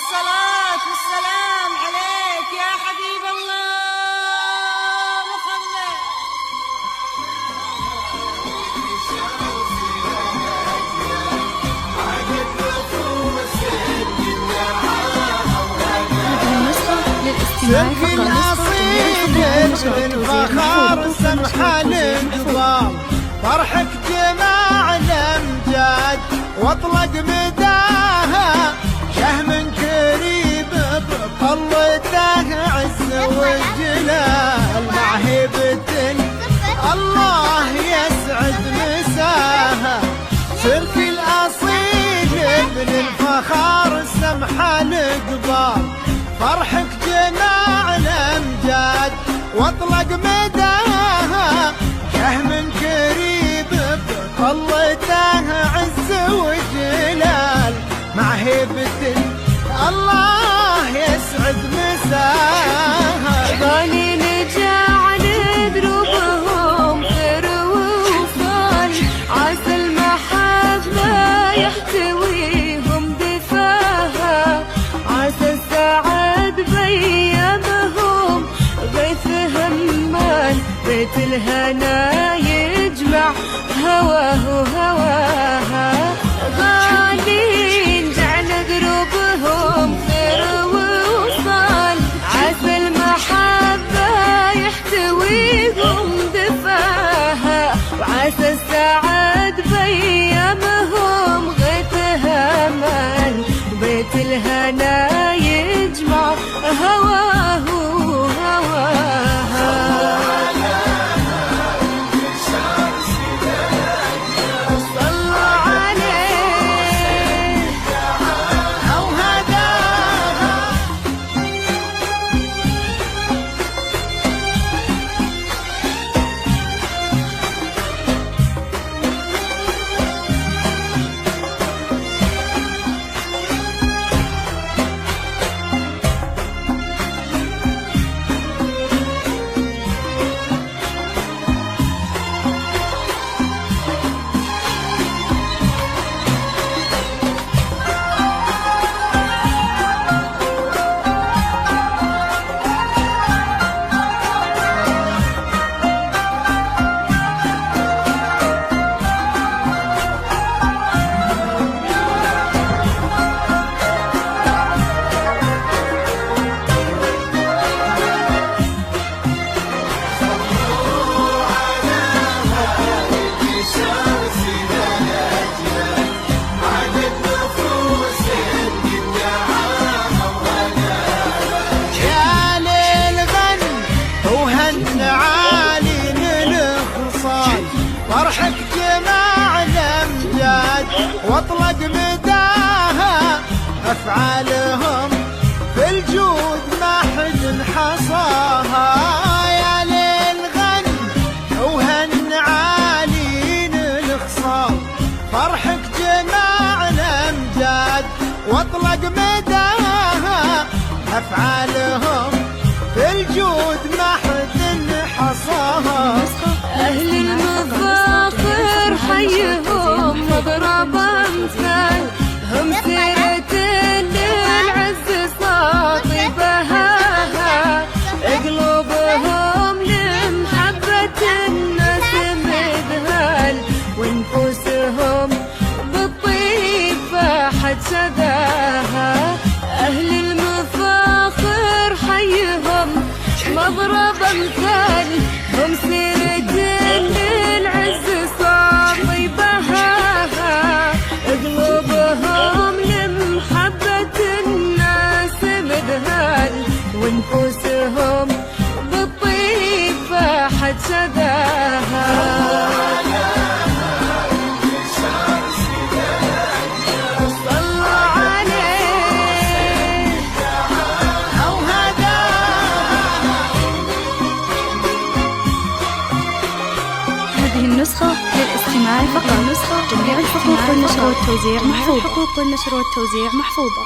الصلاة والسلام عليك يا حبيب الله محمد. سلك الأصيل بالفخار سمحة الانقباض فرحك جماع الأمجاد واطلق مداها شهم كريم بطلته عز وجلال مع هبة الله يسعد مساها. سلك الأصيل بالفخار سمحة الانقباض فرحك جماع الأمجاد واطلق مداها شهم كريم بطلته عز وجلال مع هبة الله يسعد مساها. غالي نجعل دروبهم خير ووصال عسى المحبة يحتويهم دفاها عسى السعد بيامهم غيث همال بيت الهنا يجمع هواه وهواها. غالي نجعل دروبهم خير ووصال عسى المحبة يحتويهم دفاها وعسى السعد بيامهم غيث همال بيت الهنا يجمع هواه وهواها. صلوا عليه أو هداها فرحك جماع الأمجاد واطلق مداها أفعالهم في الجود ما حد حصاها. يا ليل غن وهن عالين الخصام فرحك جماع الأمجاد واطلق مداها أفعالهم في الجود ما حد حصاها. أهل المفاخر حيهم مضرب أمثال هم سيرة للعز صاطبها قلوبهم لمحبة الناس مذهال ونفوسهم بالطيب فاحت شذاها. أهل المفاخر حيهم مضرب أمثال هم سيرة للعز صاطبها قلوبهم لمحبة الناس مذهال ونفوسهم بالطيب فاحت شذاها. النسخة للاستماع فقط. جميع الحقوق والنشر والتوزيع محفوظة.